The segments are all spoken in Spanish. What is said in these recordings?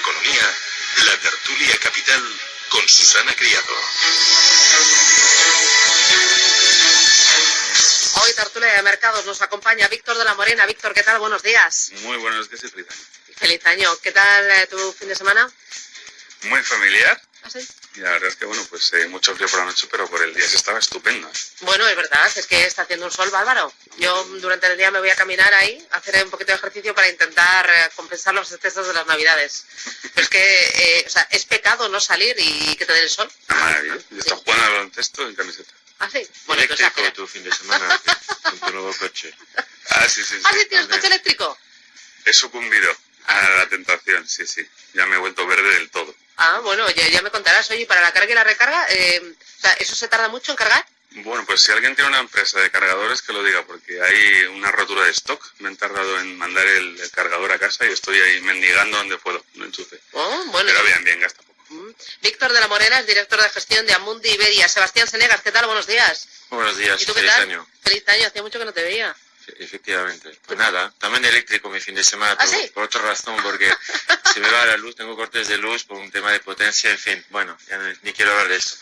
economía, la tertulia capital con Susana Criado. Hoy tertulia de mercados nos acompaña Víctor de la Morena. Víctor, ¿qué tal? Buenos días. Muy buenos días y feliz año. Feliz año. ¿Qué tal tu fin de semana? Muy familiar. ¿Ah, sí? Y la verdad es que, bueno, pues mucho frío por la noche, pero por el día se estaba estupendo. Bueno, es verdad, es que está haciendo un sol bárbaro. Yo durante el día me voy a caminar ahí, a hacer un poquito de ejercicio para intentar compensar los excesos de las Navidades. Pero es que, es pecado no salir y que te dé el sol. Maravilloso. Yo estoy jugando al baloncesto en camiseta. ¿Ah, sí? Bueno, eléctrico tu fin de semana con tu nuevo coche. Ah, sí, sí, sí. ¿Ah, sí tienes coche eléctrico? He sucumbido a la tentación, sí, sí. Ya me he vuelto verde del todo. Ah, bueno, ya me contarás. Oye, para la carga y la recarga, ¿eso se tarda mucho en cargar? Bueno, pues si alguien tiene una empresa de cargadores, que lo diga, porque hay una rotura de stock. Me han tardado en mandar el cargador a casa y estoy ahí mendigando donde puedo, lo enchufe. Oh, bueno. Pero bien, gasta poco. Víctor de la Morena es director de gestión de Amundi Iberia. Sebastián Senegas, ¿qué tal? Buenos días. Buenos días, ¿Y tú qué feliz tal? año. Feliz año, hacía mucho que no te veía. Sí, efectivamente. Pues nada, también eléctrico mi fin de semana, ¿Ah, pero sí? por otra razón, porque se me va la luz, tengo cortes de luz por un tema de potencia, en fin, bueno, ya ni quiero hablar de esto.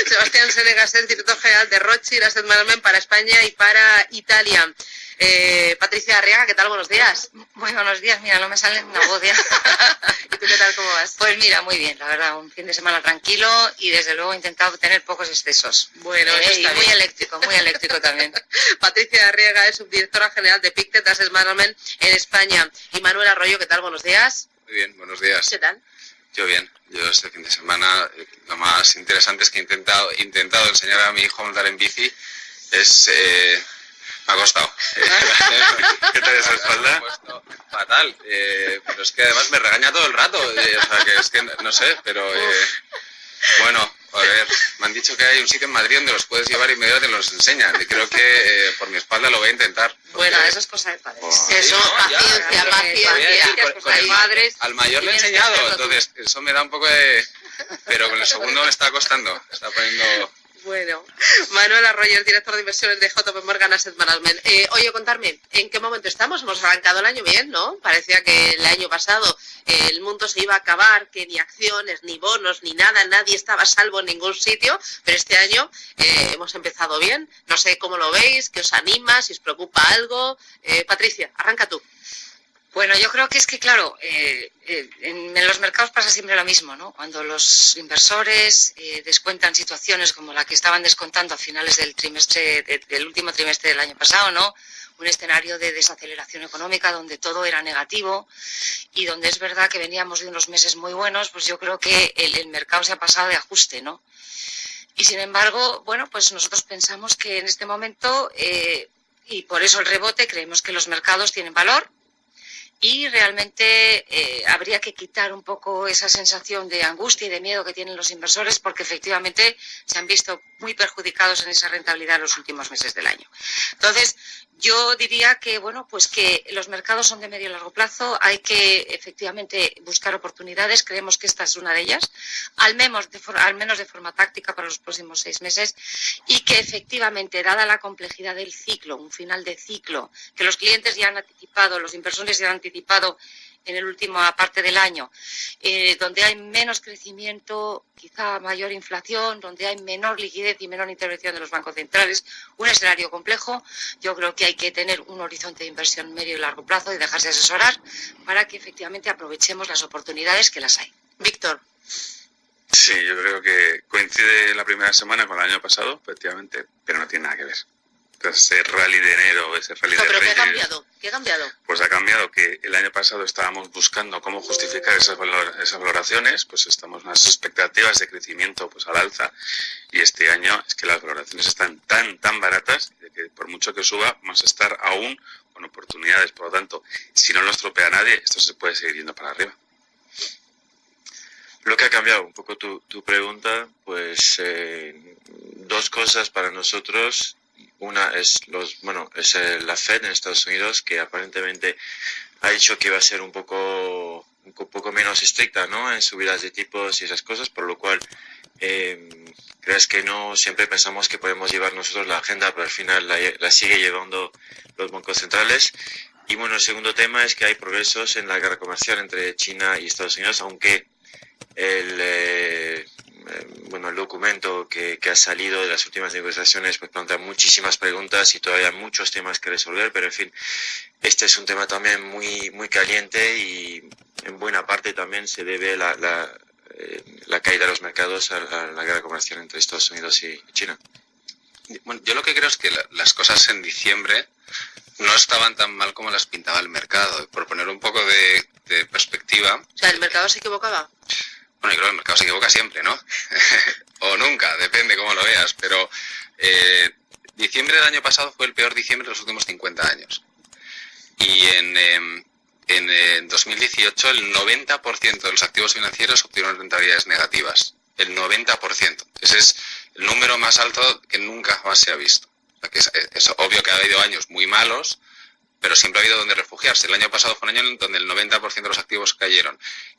Sebastián Senegas es director general de Rothschild Asset Management para España y para Italia. Patricia Arriaga, ¿qué tal? Buenos días. Muy buenos días, mira, no me sale una voz ya. ¿Y tú qué tal? ¿Cómo vas? Pues mira, muy bien, la verdad, un fin de semana tranquilo y desde luego he intentado tener pocos excesos. Bueno, eso y está muy bien. eléctrico también. Patricia Arriaga es subdirectora general de Pictet Asset Management en España. Y Manuel Arroyo, ¿qué tal? Buenos días. Muy bien, buenos días. ¿Qué tal? Yo bien. Yo este fin de semana lo más interesante es que he intentado enseñar a mi hijo a montar en bici. Me ha costado. ¿Qué tal esa espalda? Fatal. Pero es que además me regaña todo el rato. O sea, que es que no sé, pero bueno, a ver, me han dicho que hay un sitio en Madrid donde los puedes llevar y medio te los enseñan. Y creo que por mi espalda lo voy a intentar. Bueno, eso es cosa de padres. Eso, paciencia. Madres. Al mayor le he enseñado, entonces eso me da un poco de... Pero con el segundo me está costando. Me está poniendo... Bueno, Manuel Arroyo es director de inversiones de JP Morgan Asset Management. Oye, contarme, ¿en qué momento estamos? Hemos arrancado el año bien, ¿no? Parecía que el año pasado el mundo se iba a acabar, que ni acciones, ni bonos, ni nada, nadie estaba a salvo en ningún sitio, pero este año hemos empezado bien. No sé cómo lo veis, qué os anima, si os preocupa algo. Patricia, arranca tú. Bueno, yo creo que es que, claro, en los mercados pasa siempre lo mismo, ¿no? Cuando los inversores descuentan situaciones como la que estaban descontando a finales del último trimestre del año pasado, ¿no? Un escenario de desaceleración económica donde todo era negativo y donde es verdad que veníamos de unos meses muy buenos, pues yo creo que el mercado se ha pasado de ajuste, ¿no? Y sin embargo, bueno, pues nosotros pensamos que en este momento, y por eso el rebote, creemos que los mercados tienen valor. Y realmente habría que quitar un poco esa sensación de angustia y de miedo que tienen los inversores porque efectivamente se han visto muy perjudicados en esa rentabilidad en los últimos meses del año. Entonces, yo diría que, bueno, pues que los mercados son de medio y largo plazo, hay que efectivamente buscar oportunidades, creemos que esta es una de ellas, al menos de forma táctica para los próximos 6 meses y que efectivamente, dada la complejidad del ciclo, un final de ciclo, que los clientes ya han anticipado, los inversores ya han anticipado en la última parte del año, donde hay menos crecimiento, quizá mayor inflación, donde hay menor liquidez y menor intervención de los bancos centrales, un escenario complejo, yo creo que hay que tener un horizonte de inversión medio y largo plazo y dejarse asesorar para que efectivamente aprovechemos las oportunidades que las hay. Víctor. Sí, yo creo que coincide la primera semana con el año pasado, efectivamente, pero no tiene nada que ver. Ese rally de enero, ese rally de ¿Pero Reyes, qué ha cambiado? Pues ha cambiado que el año pasado estábamos buscando cómo justificar esas valoraciones, pues estamos en unas expectativas de crecimiento pues al alza y este año es que las valoraciones están tan baratas que por mucho que suba vamos a estar aún con oportunidades, por lo tanto, si no lo estropea nadie, esto se puede seguir yendo para arriba. Lo que ha cambiado un poco tu pregunta, pues dos cosas para nosotros. Una es la Fed en Estados Unidos, que aparentemente ha dicho que va a ser un poco menos estricta, ¿no?, en subidas de tipos y esas cosas, por lo cual crees que no siempre pensamos que podemos llevar nosotros la agenda, pero al final la sigue llevando los bancos centrales. Y bueno, el segundo tema es que hay progresos en la guerra comercial entre China y Estados Unidos, aunque el documento que ha salido de las últimas negociaciones pues plantea muchísimas preguntas y todavía muchos temas que resolver, pero en fin, este es un tema también muy caliente y en buena parte también se debe la caída de los mercados a la guerra comercial entre Estados Unidos y China. Bueno, yo lo que creo es que las cosas en diciembre no estaban tan mal como las pintaba el mercado. Por poner un poco de perspectiva... O sea, ¿el mercado se equivocaba? Bueno, yo creo que el mercado se equivoca siempre, ¿no? O nunca, depende cómo lo veas. Pero diciembre del año pasado fue el peor diciembre de los últimos 50 años. Y en 2018 el 90% de los activos financieros obtuvieron rentabilidades negativas. El 90%. Ese es el número más alto que nunca jamás se ha visto. O sea, que es obvio que ha habido años muy malos, pero siempre ha habido donde refugiarse. El año pasado fue un año donde el 90% de los activos cayeron.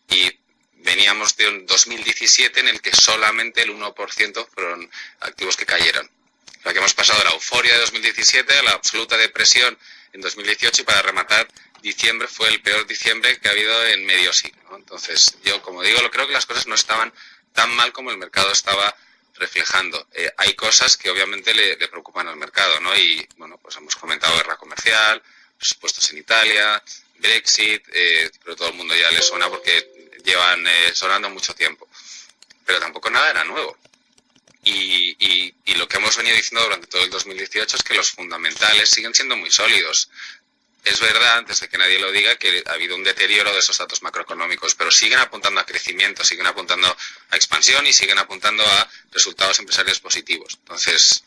Y veníamos de un 2017 en el que solamente el 1% fueron activos que cayeron. O sea, que hemos pasado de la euforia de 2017 a la absoluta depresión en 2018 y para rematar, diciembre fue el peor diciembre que ha habido en medio siglo, ¿no? Entonces, yo, como digo, creo que las cosas no estaban tan mal como el mercado estaba reflejando. Hay cosas que obviamente le preocupan al mercado, ¿no? Y, bueno, pues hemos comentado guerra comercial, presupuestos en Italia, Brexit, pero todo el mundo ya le suena porque llevan sonando mucho tiempo. Pero tampoco nada era nuevo. Y lo que hemos venido diciendo durante todo el 2018 es que los fundamentales siguen siendo muy sólidos. Es verdad, antes de que nadie lo diga, que ha habido un deterioro de esos datos macroeconómicos, pero siguen apuntando a crecimiento, siguen apuntando a expansión y siguen apuntando a resultados empresariales positivos. Entonces,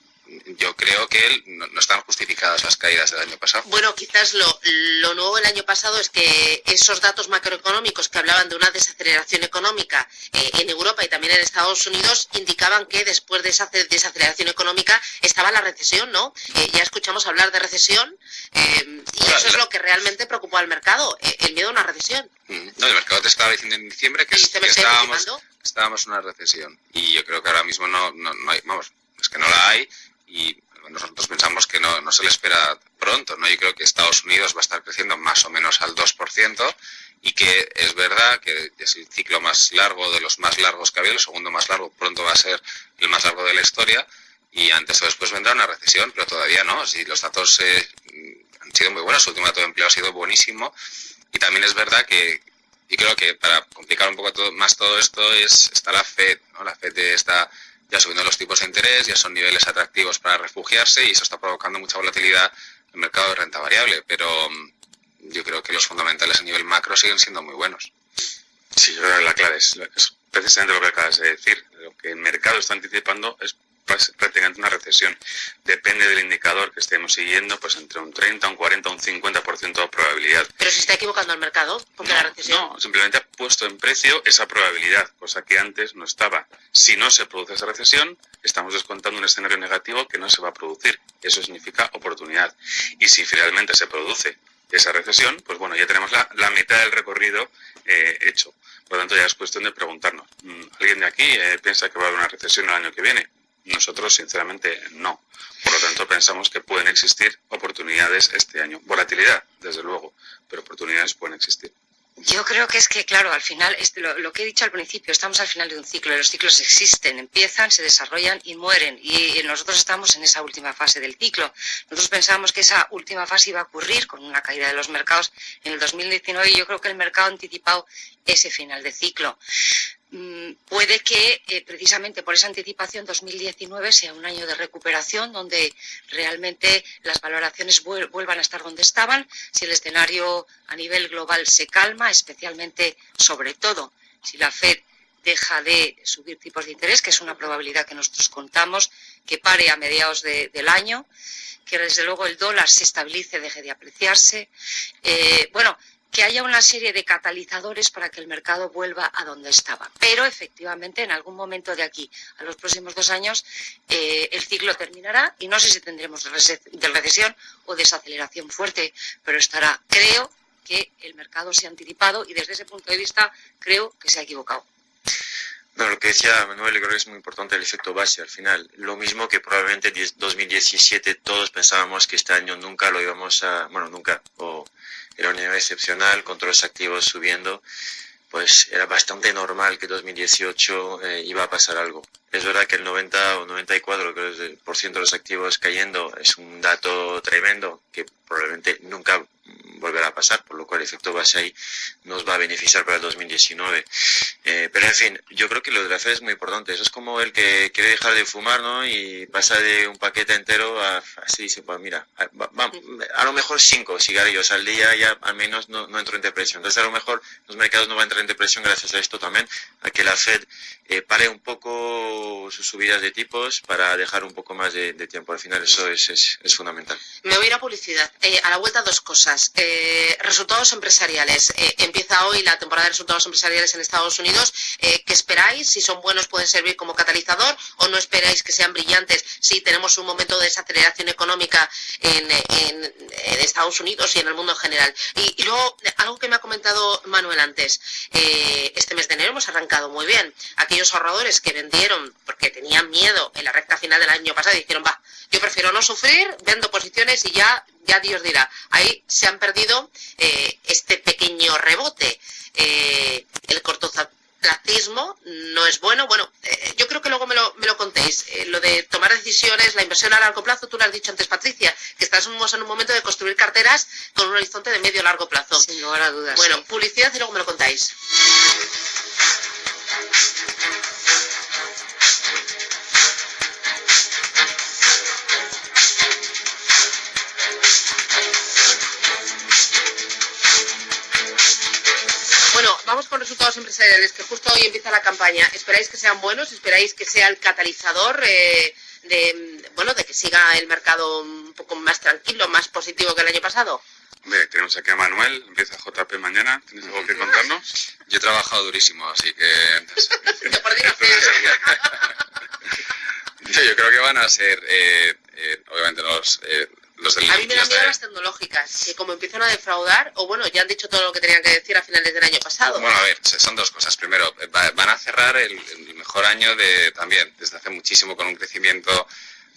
yo creo que no están justificadas las caídas del año pasado. Bueno, quizás lo nuevo del año pasado es que esos datos macroeconómicos que hablaban de una desaceleración económica en Europa y también en Estados Unidos indicaban que después de esa desaceleración económica estaba la recesión, ¿no? Ya escuchamos hablar de recesión y eso es lo que realmente preocupó al mercado, el miedo a una recesión. No, el mercado te estaba diciendo en diciembre que estábamos en una recesión y yo creo que ahora mismo no hay, vamos, es que no la hay. Y nosotros pensamos que no se le espera pronto, ¿no? Yo creo que Estados Unidos va a estar creciendo más o menos al 2% y que es verdad que es el ciclo más largo de los más largos que ha habido, el segundo más largo pronto va a ser el más largo de la historia y antes o después vendrá una recesión, pero todavía no. Si los datos han sido muy buenos, el último dato de empleo ha sido buenísimo y también es verdad que y creo que para complicar un poco más todo esto está la Fed, ¿no? La Fed está ya subiendo los tipos de interés, ya son niveles atractivos para refugiarse y eso está provocando mucha volatilidad en el mercado de renta variable, pero yo creo que los fundamentales a nivel macro siguen siendo muy buenos. Sí, yo creo que la clave es precisamente lo que acabas de decir. Lo que el mercado está anticipando es prácticamente una recesión. Depende del indicador que estemos siguiendo, pues entre un 30, un 40, un 50% de probabilidad. Pero se está equivocando el mercado, porque la recesión... No, simplemente ha puesto en precio esa probabilidad, cosa que antes no estaba. Si no se produce esa recesión, estamos descontando un escenario negativo que no se va a producir. Eso significa oportunidad. Y si finalmente se produce esa recesión, pues bueno, ya tenemos la mitad del recorrido hecho. Por lo tanto, ya es cuestión de preguntarnos. ¿Alguien de aquí piensa que va a haber una recesión el año que viene? Nosotros, sinceramente, no. Por lo tanto, pensamos que pueden existir oportunidades este año. Volatilidad, desde luego, pero oportunidades pueden existir. Yo creo que es que, claro, al final, lo que he dicho al principio, estamos al final de un ciclo y los ciclos existen, empiezan, se desarrollan y mueren. Y nosotros estamos en esa última fase del ciclo. Nosotros pensábamos que esa última fase iba a ocurrir con una caída de los mercados en el 2019 y yo creo que el mercado ha anticipado ese final de ciclo. Puede que precisamente por esa anticipación 2019 sea un año de recuperación donde realmente las valoraciones vuelvan a estar donde estaban, si el escenario a nivel global se calma, especialmente, sobre todo, si la Fed deja de subir tipos de interés, que es una probabilidad que nosotros contamos, que pare a mediados del año, que desde luego el dólar se estabilice, deje de apreciarse, que haya una serie de catalizadores para que el mercado vuelva a donde estaba. Pero efectivamente en algún momento de aquí a los próximos 2 años el ciclo terminará y no sé si tendremos de recesión o desaceleración fuerte, pero creo que el mercado se ha anticipado y desde ese punto de vista creo que se ha equivocado. No, lo que decía Manuel, yo creo que es muy importante el efecto base al final. Lo mismo que probablemente 2017 todos pensábamos que este año nunca lo íbamos a... Bueno, nunca, o era un año excepcional, con todos los activos subiendo, pues era bastante normal que 2018 iba a pasar algo. Es verdad que el 90 o 94% de los activos cayendo es un dato tremendo que probablemente nunca volverá a pasar, por lo cual el efecto base ahí nos va a beneficiar para el 2019. Pero en fin, yo creo que lo de la Fed es muy importante. Eso es como el que quiere dejar de fumar, ¿no? Y pasa de un paquete entero a así dice, pues mira, a lo mejor 5 cigarrillos al día ya al menos no entro en depresión. Entonces a lo mejor los mercados no van a entrar en depresión gracias a esto también, a que la Fed pare un poco sus subidas de tipos para dejar un poco más de tiempo. Al final eso es fundamental. Me voy a ir a publicidad. A la vuelta, dos cosas. Resultados empresariales. Empieza hoy la temporada de resultados empresariales en Estados Unidos. ¿Qué esperáis? Si son buenos, pueden servir como catalizador, o no esperáis que sean brillantes si tenemos un momento de desaceleración económica en Estados Unidos y en el mundo en general. Y luego, algo que me ha comentado Manuel antes. Este mes de enero hemos arrancado muy bien. Aquellos ahorradores que vendieron porque tenían miedo en la recta final del año pasado y dijeron, va, yo prefiero no sufrir, vendo posiciones y ya Dios dirá. Ahí se han perdido este pequeño rebote. El cortoplacismo no es bueno. Bueno, yo creo que luego me lo contéis. Lo de tomar decisiones, la inversión a largo plazo, tú lo has dicho antes, Patricia, que estamos en un momento de construir carteras con un horizonte de medio a largo plazo. Sin lugar a dudas. Bueno, sí. Publicidad y luego me lo contáis. Bueno, vamos con resultados empresariales, que justo hoy empieza la campaña. ¿Esperáis que sean buenos? ¿Esperáis que sea el catalizador de que siga el mercado un poco más tranquilo, más positivo que el año pasado? Hombre, tenemos aquí a Manuel, empieza JP mañana. ¿Tienes algo que contarnos? Yo he trabajado durísimo, así que... Yo por desgracia. Yo creo que van a ser, obviamente, los del... A mí me dan miedo las tecnológicas, que como empiezan a defraudar, o bueno, ya han dicho todo lo que tenían que decir a finales del año pasado. Bueno, a ver, son dos cosas. Primero, van a cerrar el mejor año también, desde hace muchísimo, con un crecimiento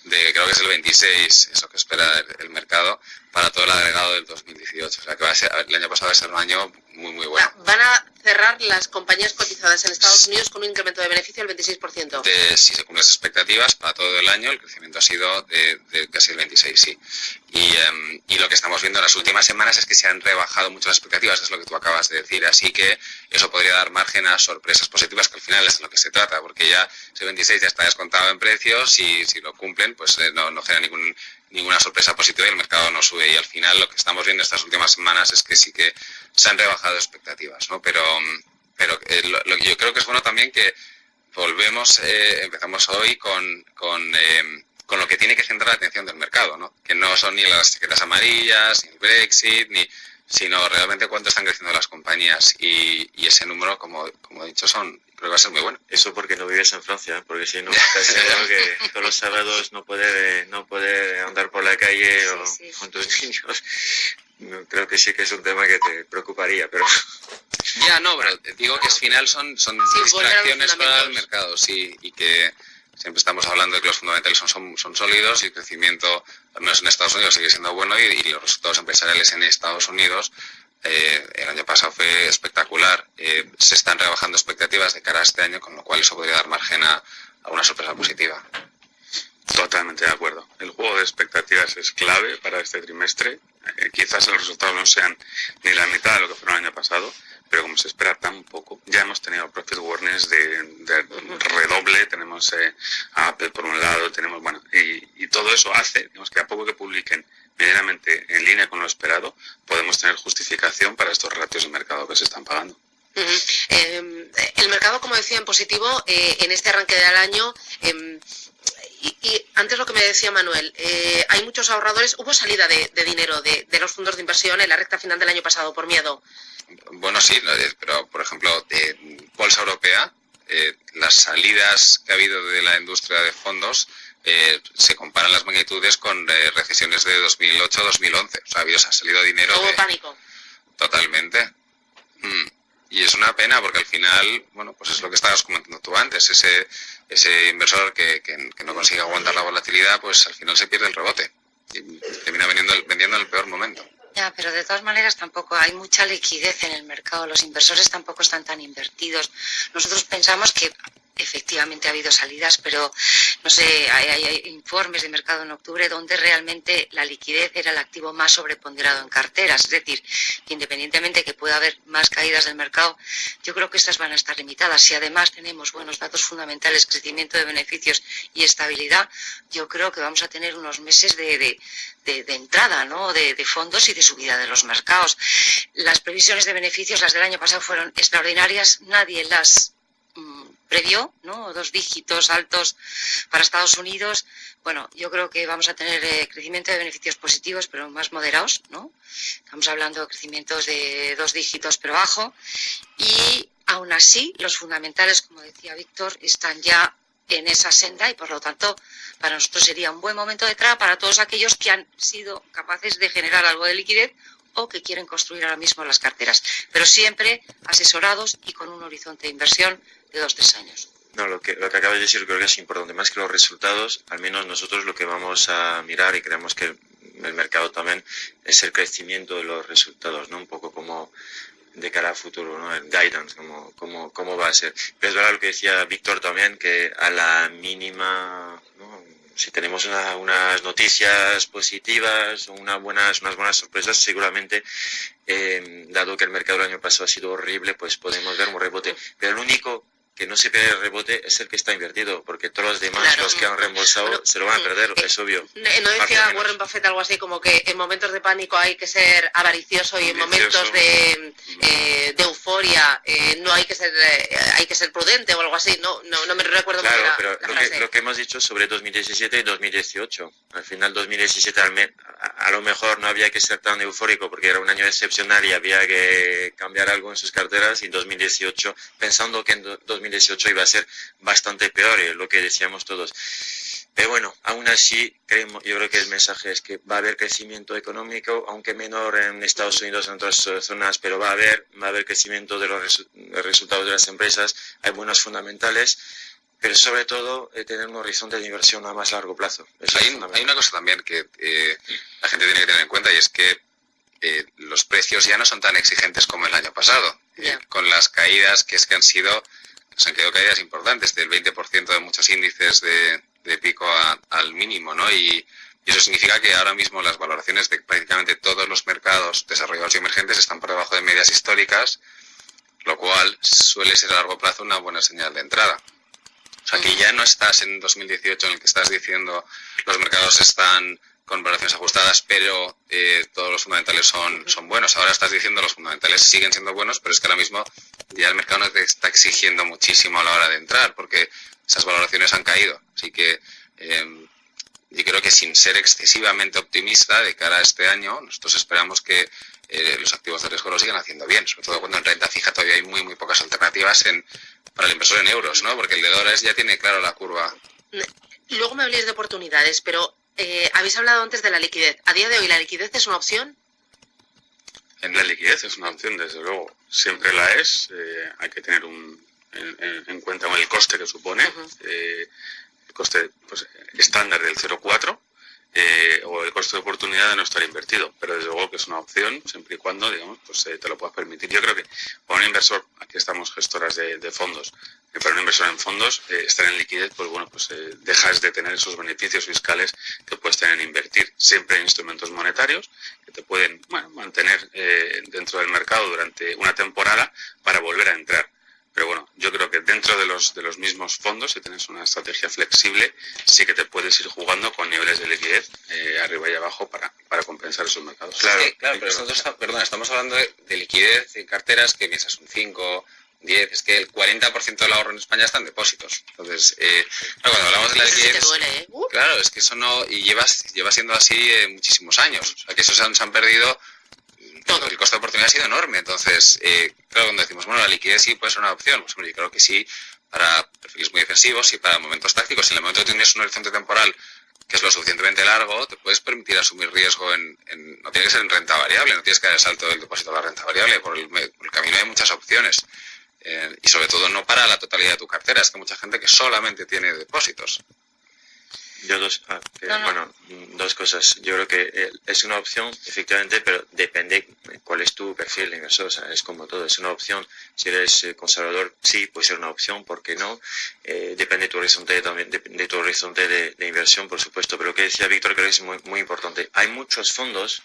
de, creo que es el 26, eso que espera el mercado, para todo el agregado del 2018. O sea, que el año pasado va a ser un año muy, muy bueno. Van a cerrar las compañías cotizadas en Estados Unidos con un incremento de beneficio del 26%. Si se cumplen las expectativas, para todo el año el crecimiento ha sido de casi el 26, sí. Y lo que estamos viendo en las últimas semanas es que se han rebajado mucho las expectativas, es lo que tú acabas de decir. Así que eso podría dar margen a sorpresas positivas, que al final es de lo que se trata, porque ya ese 26 ya está descontado en precios y si lo cumplen, pues no genera ninguna sorpresa positiva y el mercado no sube. Y al final lo que estamos viendo estas últimas semanas es que sí que se han rebajado expectativas, ¿no? Pero yo creo que es bueno también que empezamos hoy con lo que tiene que centrar la atención del mercado, ¿no? Que no son ni las etiquetas amarillas, ni el Brexit, sino realmente cuánto están creciendo las compañías. Y ese número, como he dicho, creo que va a ser muy bueno. Eso porque no vives en Francia, porque si no, casi seguro que todos los sábados no poder andar por la calle con tus niños. Creo que sí que es un tema que te preocuparía, pero... Ya, no, pero digo que al final son distracciones para el mercado, sí, y que siempre estamos hablando de que los fundamentales son sólidos y el crecimiento, al menos en Estados Unidos, sigue siendo bueno y los resultados empresariales en Estados Unidos el año pasado fue espectacular. Se están rebajando expectativas de cara a este año, con lo cual eso podría dar margen a una sorpresa positiva. Totalmente de acuerdo. El juego de expectativas es clave para este trimestre. Quizás los resultados no sean ni la mitad de lo que fueron el año pasado, pero como se espera tan poco, ya hemos tenido profit warnings de redoble, tenemos a Apple por un lado, tenemos, bueno, y todo eso hace, digamos, que a poco que publiquen medianamente en línea con lo esperado, podemos tener justificación para estos ratios de mercado que se están pagando. El mercado, como decía, en positivo en este arranque del año. Y antes lo que me decía Manuel, hay muchos ahorradores, hubo salida de dinero de los fondos de inversión en la recta final del año pasado por miedo. Bueno, sí, pero por ejemplo, Bolsa Europea, las salidas que ha habido de la industria de fondos se comparan las magnitudes con recesiones de 2008-2011. O sea, ha salido dinero. Hubo pánico. Totalmente. Y es una pena porque al final, bueno, pues es lo que estabas comentando tú antes, ese inversor que no consigue aguantar la volatilidad, pues al final se pierde el rebote y termina vendiendo en el peor momento. Ya, pero de todas maneras tampoco hay mucha liquidez en el mercado, los inversores tampoco están tan invertidos. Nosotros pensamos que efectivamente ha habido salidas, pero no sé, hay informes de mercado en octubre donde realmente la liquidez era el activo más sobreponderado en carteras. Es decir, que independientemente que pueda haber más caídas del mercado, yo creo que estas van a estar limitadas. Si además tenemos buenos datos fundamentales, crecimiento de beneficios y estabilidad, yo creo que vamos a tener unos meses de entrada, ¿no?, de fondos y de subida de los mercados. Las previsiones de beneficios, las del año pasado, fueron extraordinarias. Nadie las previó, ¿no? 2 dígitos altos para Estados Unidos. Bueno, yo creo que vamos a tener crecimiento de beneficios positivos, pero más moderados, ¿no? Estamos hablando de crecimientos de 2 dígitos, pero bajo. Y aún así, los fundamentales, como decía Víctor, están ya en esa senda y, por lo tanto, para nosotros sería un buen momento de entrada para todos aquellos que han sido capaces de generar algo de liquidez o que quieren construir ahora mismo las carteras, pero siempre asesorados y con un horizonte de inversión de 2-3 años. No, lo que acabas de decir creo que es importante, más que los resultados, al menos nosotros lo que vamos a mirar, y creemos que el mercado también, es el crecimiento de los resultados, ¿no? Un poco como de cara a futuro, ¿no? El guidance, cómo va a ser. Pero es verdad lo que decía Víctor también, que a la mínima, ¿no?, si tenemos unas noticias positivas, unas buenas sorpresas, seguramente, dado que el mercado del año pasado ha sido horrible, pues podemos ver un rebote. Pero el único que no se pierde el rebote es el que está invertido, porque todos los demás, claro, los que han reembolsado, se lo van a perder, es obvio. ¿No decía Warren Buffett algo así como que en momentos de pánico hay que ser avaricioso y en momentos de euforia no hay que ser prudente o algo así? No me recuerdo muy bien pero lo que hemos dicho sobre 2017 y 2018, al final 2017 a lo mejor no había que ser tan eufórico porque era un año excepcional y había que cambiar algo en sus carteras, y 2018, pensando que en 2018 iba a ser bastante peor, lo que decíamos todos. Pero bueno, aún así, yo creo que el mensaje es que va a haber crecimiento económico, aunque menor en Estados Unidos, en otras zonas, pero va a haber crecimiento de los resultados de las empresas, hay buenos fundamentales, pero sobre todo tener un horizonte de inversión a más largo plazo. Hay una cosa también que la gente tiene que tener en cuenta, y es que los precios ya no son tan exigentes como el año pasado, con las caídas que han quedado caídas importantes, del 20% de muchos índices de pico al mínimo, ¿no? Y eso significa que ahora mismo las valoraciones de prácticamente todos los mercados desarrollados y emergentes están por debajo de medias históricas, lo cual suele ser a largo plazo una buena señal de entrada. O sea, que ya no estás en 2018 en el que estás diciendo los mercados están con valoraciones ajustadas, pero todos los fundamentales son buenos. Ahora estás diciendo los fundamentales siguen siendo buenos, pero es que ahora mismo ya el mercado no te está exigiendo muchísimo a la hora de entrar, porque esas valoraciones han caído. Así que yo creo que, sin ser excesivamente optimista de cara a este año, nosotros esperamos que los activos de riesgo lo sigan haciendo bien, sobre todo cuando en renta fija todavía hay muy pocas alternativas para el inversor en euros, ¿no? Porque el de dólares ya tiene claro la curva. Luego me habléis de oportunidades, pero habéis hablado antes de la liquidez. ¿A día de hoy la liquidez es una opción? La liquidez es una opción, desde luego. Siempre la es. Hay que tener en cuenta el coste que supone. El coste estándar del 0,4 o el coste de oportunidad de no estar invertido. Pero desde luego que es una opción, siempre y cuando, digamos, te lo puedas permitir. Yo creo que para un inversor, aquí estamos gestoras de fondos, para un inversor en fondos, estar en liquidez, dejas de tener esos beneficios fiscales que puedes tener en invertir. Siempre hay instrumentos monetarios que te pueden mantener dentro del mercado durante una temporada para volver a entrar. Pero bueno, yo creo que dentro de los mismos fondos, si tienes una estrategia flexible, sí que te puedes ir jugando con niveles de liquidez arriba y abajo para compensar esos mercados. Claro, pero estamos hablando de liquidez en carteras que piensas un 5, 10, es que el 40% del ahorro en España está en depósitos. Entonces, cuando hablamos de la liquidez, sí te duele, ¿eh? Claro, es que eso no, y lleva siendo así muchísimos años. O sea, que eso se han perdido. Todo. El coste de oportunidad ha sido enorme. Entonces, claro, cuando decimos, la liquidez sí puede ser una opción, pues yo creo que sí, para perfiles muy defensivos y para momentos tácticos. En el momento que tienes un horizonte temporal que es lo suficientemente largo, te puedes permitir asumir riesgo no tiene que ser en renta variable, no tienes que dar el salto del depósito a la renta variable, por el camino hay muchas opciones. Y sobre todo no para la totalidad de tu cartera, es que hay mucha gente que solamente tiene depósitos. Bueno, dos cosas. Yo creo que es una opción, efectivamente, pero depende cuál es tu perfil de inversor. O sea, es como todo, es una opción. Si eres conservador, sí, puede ser una opción, ¿por qué no? Depende de tu horizonte también, de tu horizonte de inversión, por supuesto. Pero lo que decía Víctor creo que es muy, muy importante. Hay muchos fondos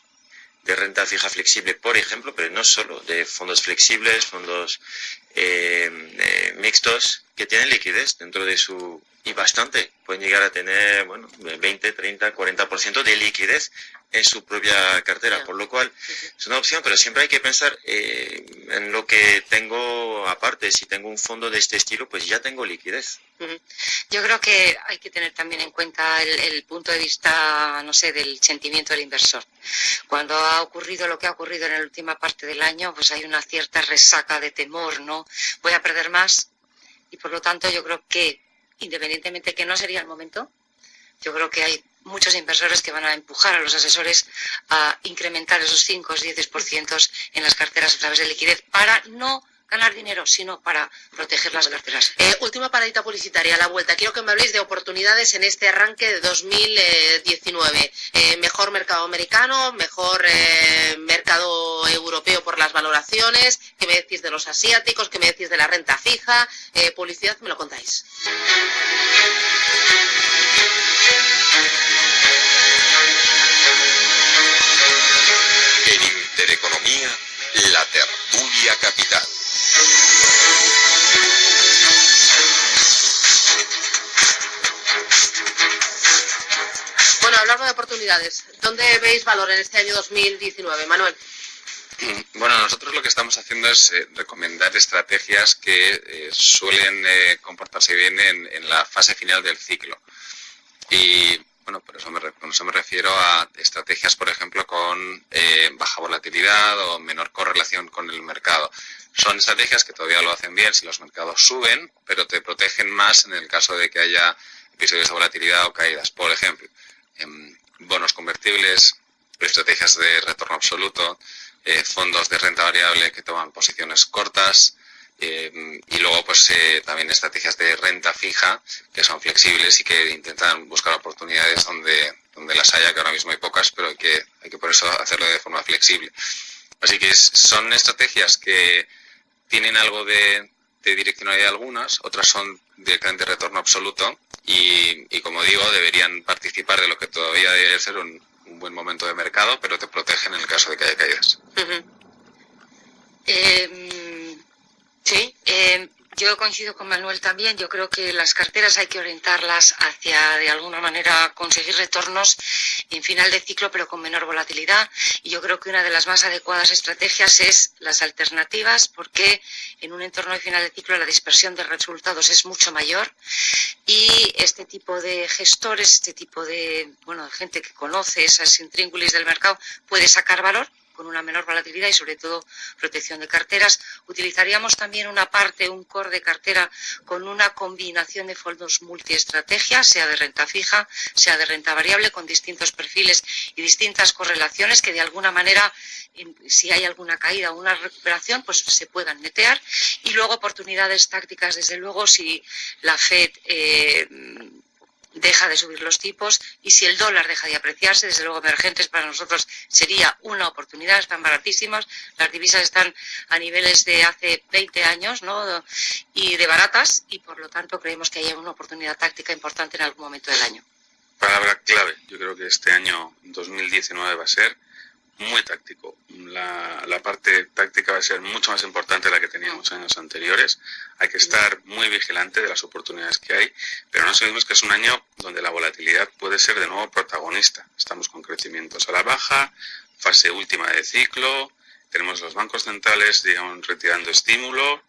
de renta fija flexible, por ejemplo, pero no solo, de fondos flexibles, fondos mixtos, que tienen liquidez dentro de su... Y bastante, pueden llegar a tener, bueno, 20, 30, 40% de liquidez en su propia cartera, por lo cual es una opción, pero siempre hay que pensar en lo que tengo aparte. Si tengo un fondo de este estilo, pues ya tengo liquidez. Yo creo que hay que tener también en cuenta el punto de vista, no sé, del sentimiento del inversor. Cuando ha ocurrido lo que ha ocurrido en la última parte del año, pues hay una cierta resaca de temor, ¿no? Voy a perder más y por lo tanto yo creo que, independientemente que no sería el momento, yo creo que hay muchos inversores que van a empujar a los asesores a incrementar esos 5 o 10% en las carteras a través de liquidez para no ganar dinero, sino para proteger las carteras. Última paradita publicitaria a la vuelta. Quiero que me habléis de oportunidades en este arranque de 2019. Mejor mercado americano, mejor mercado europeo por las valoraciones. ¿Qué me decís de los asiáticos? ¿Qué me decís de la renta fija? Publicidad, me lo contáis. En Intereconomía, la tertulia capital. Bueno, hablando de oportunidades, ¿dónde veis valor en este año 2019, Manuel? Bueno, nosotros lo que estamos haciendo es recomendar estrategias que suelen comportarse bien en la fase final del ciclo. Y bueno, con eso me refiero a estrategias, por ejemplo, con baja volatilidad o menor correlación con el mercado. Son estrategias que todavía lo hacen bien si los mercados suben, pero te protegen más en el caso de que haya episodios de volatilidad o caídas. Por ejemplo, bonos convertibles, estrategias de retorno absoluto, fondos de renta variable que toman posiciones cortas, y luego pues también estrategias de renta fija que son flexibles y que intentan buscar oportunidades donde las haya, que ahora mismo hay pocas, pero hay que por eso hacerlo de forma flexible. Así que son estrategias que tienen algo de direccionalidad algunas, otras son directamente retorno absoluto y como digo, deberían participar de lo que todavía debe ser un buen momento de mercado, pero te protegen en el caso de que haya caídas. Sí, yo coincido con Manuel también. Yo creo que las carteras hay que orientarlas hacia, de alguna manera, conseguir retornos en final de ciclo, pero con menor volatilidad. Y yo creo que una de las más adecuadas estrategias es las alternativas, porque en un entorno de final de ciclo la dispersión de resultados es mucho mayor. Y este tipo de gestores, este tipo de gente que conoce esas intríngulis del mercado, puede sacar valor con una menor volatilidad y sobre todo protección de carteras. Utilizaríamos también una parte, un core de cartera con una combinación de fondos multiestrategia, sea de renta fija, sea de renta variable, con distintos perfiles y distintas correlaciones que de alguna manera, si hay alguna caída o una recuperación, pues se puedan netear. Y luego oportunidades tácticas, desde luego, si la FED deja de subir los tipos y si el dólar deja de apreciarse, desde luego emergentes para nosotros sería una oportunidad. Están baratísimas, las divisas están a niveles de hace 20 años, ¿no? Y de baratas, y por lo tanto creemos que haya una oportunidad táctica importante en algún momento del año. Palabra clave, yo creo que este año 2019 va a ser muy táctico. La parte táctica va a ser mucho más importante de la que teníamos años anteriores. Hay que estar muy vigilante de las oportunidades que hay, pero no olvidemos que es un año donde la volatilidad puede ser de nuevo protagonista. Estamos con crecimientos a la baja, fase última de ciclo, tenemos los bancos centrales, digamos, retirando estímulo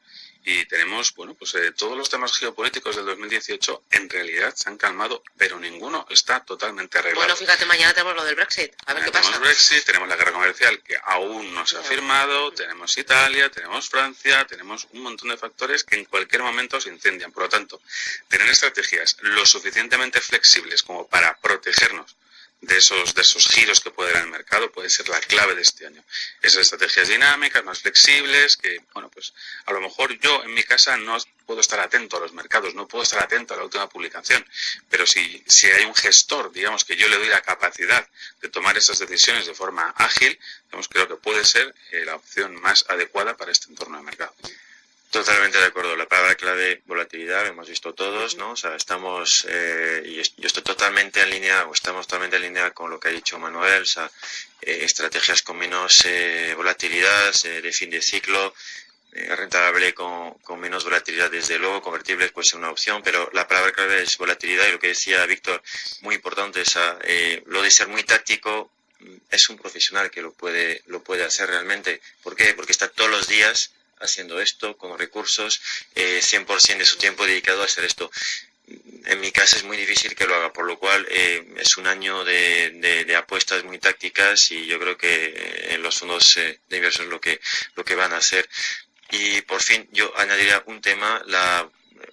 Y tenemos, bueno, pues todos los temas geopolíticos del 2018 en realidad se han calmado, pero ninguno está totalmente arreglado. Bueno, fíjate, mañana tenemos lo del Brexit, a ver qué pasa. Tenemos Brexit, tenemos la guerra comercial que aún no se ha firmado, tenemos Italia, tenemos Francia, tenemos un montón de factores que en cualquier momento se incendian. Por lo tanto, tener estrategias lo suficientemente flexibles como para protegernos de esos giros que puede dar el mercado puede ser la clave de este año. Esas estrategias dinámicas, más flexibles, que, bueno, pues a lo mejor yo en mi casa no puedo estar atento a los mercados, no puedo estar atento a la última publicación, pero si hay un gestor, digamos, que yo le doy la capacidad de tomar esas decisiones de forma ágil, digamos, creo que puede ser la opción más adecuada para este entorno de mercado. Totalmente de acuerdo. La palabra clave, volatilidad, hemos visto todos, ¿no? O sea, estamos, y yo estoy totalmente en línea, o estamos totalmente en línea con lo que ha dicho Manuel, o sea, estrategias con menos volatilidad, de fin de ciclo, rentable con menos volatilidad, desde luego, convertibles puede ser una opción, pero la palabra clave es volatilidad, y lo que decía Víctor, muy importante, o sea, lo de ser muy táctico, es un profesional que lo puede hacer realmente. ¿Por qué? Porque está todos los días haciendo esto, con recursos, 100% de su tiempo dedicado a hacer esto. En mi caso es muy difícil que lo haga, por lo cual es un año de apuestas muy tácticas, y yo creo que en los fondos de inversión lo que van a hacer. Y por fin yo añadiría un tema,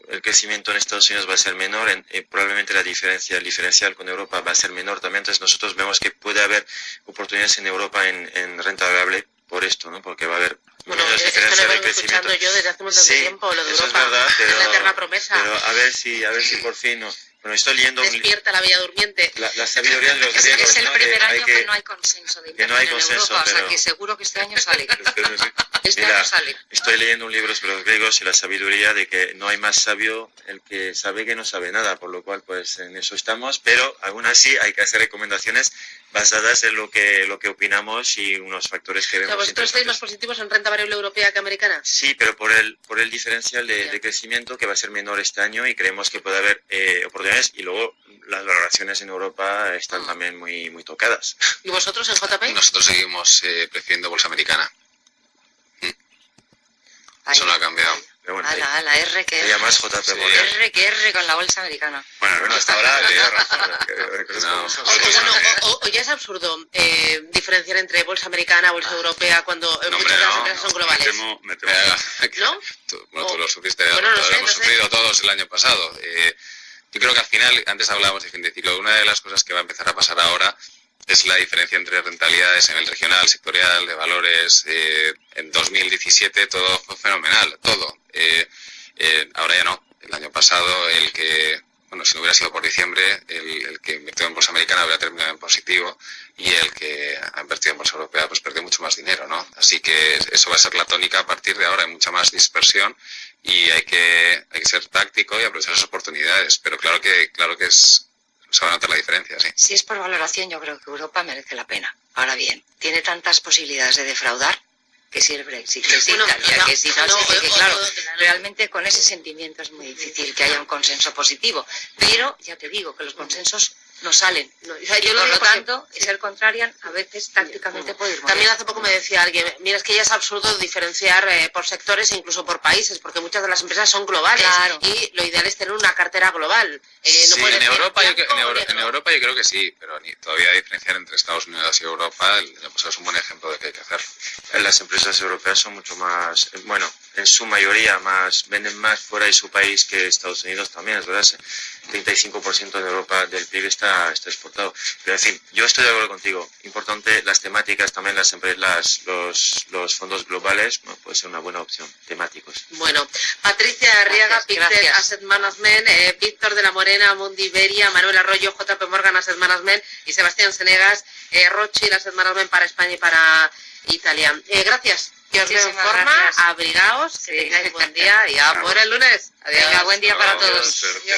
el crecimiento en Estados Unidos va a ser menor, probablemente el diferencial con Europa va a ser menor también, entonces nosotros vemos que puede haber oportunidades en Europa en renta variable por esto, ¿no? Porque va a haber menos diferencia de crecimiento. Escuchando yo desde hace un montón de tiempo, lo de eso Europa, es verdad, es la eterna promesa. Pero a ver si por fin no. Bueno, estoy leyendo Despierta la bella durmiente. la sabiduría de los griegos, es el ¿no? primer año que no hay consenso de que no hay inversión en consenso, Europa, o sea pero- que seguro que este año sale. Este Mira, año sale. Estoy leyendo un libro sobre los griegos y la sabiduría de que no hay más sabio el que sabe que no sabe nada, por lo cual pues en eso estamos, pero aún así hay que hacer recomendaciones basadas en lo que opinamos y unos factores que O sea, vemos ¿vosotros estáis más interesantes. positivos en renta variable europea que americana? Sí, pero por el diferencial de crecimiento que va a ser menor este año, y creemos que puede haber oportunidades, y luego las valoraciones en Europa están también muy, muy tocadas. ¿Y vosotros en JP? Nosotros seguimos prefiriendo bolsa americana. Eso no ha cambiado. Pero bueno, La R que hay más JP Sí. Morgan. R con la bolsa americana. Bueno, hasta ahora le doy razón. Cosas No. como son. O ya es absurdo diferenciar entre bolsa americana, bolsa europea, cuando No, muchas de las no, empresas son Me globales. temo ¿No? Tú lo sufriste, Bueno, no lo sé, hemos no sé. sufrido todos el año pasado. Yo creo que al final, antes hablábamos de fin de ciclo, una de las cosas que va a empezar a pasar ahora es la diferencia entre rentabilidades a nivel regional, sectorial, de valores. En 2017 todo fue fenomenal, todo. Ahora ya no. El año pasado, si no hubiera sido por diciembre, el que invirtió en bolsa americana hubiera terminado en positivo, y el que ha invertido en bolsa europea pues perdió mucho más dinero, ¿no? Así que eso va a ser la tónica a partir de ahora. Hay mucha más dispersión y hay que ser táctico y aprovechar esas oportunidades. Pero claro que se va a notar la diferencia, sí. Si es por valoración, yo creo que Europa merece la pena. Ahora bien, tiene tantas posibilidades de defraudar, que si el Brexit, que si Bueno, Italia, no, que si no no, sé qué, que o- claro, o- realmente con ese sentimiento es muy difícil que haya un consenso positivo. Pero ya te digo que los consensos no salen. No, o sea, Y yo lo por digo lo porque- tanto, ser contrarian a veces tácticamente puede ir muy También bien. hace poco me decía alguien, mira, es que ya es absurdo diferenciar por sectores e incluso por países, porque muchas de las empresas son globales, Claro. y lo ideal es tener una cartera global. No Sí, puedes en decir Europa, blanco o en negro. Europa yo creo que sí, pero todavía diferenciar entre Estados Unidos y Europa, es un buen ejemplo de que hay que hacer. Las empresas europeas son mucho más, bueno, en su mayoría venden más fuera de su país que Estados Unidos también, es verdad. 35% de Europa del PIB está exportado. Pero en fin, yo estoy de acuerdo contigo. Importante las temáticas, también los fondos globales, bueno, puede ser una buena opción, temáticos. Bueno, Patricia Arriaga, Gracias, Pictet gracias. Asset Management, Víctor de la Morena, Mundi Iberia, Manuel Arroyo, JP Morgan Asset Management y Sebastián Senegas, Rothschild Asset Management para España y para Italia. Gracias, que os veo en Muchísimas forma, gracias. abrigaos, que Sí. tengáis buen día y a por el lunes. Adiós. Venga, buen día para Hasta luego. todos. Suerte.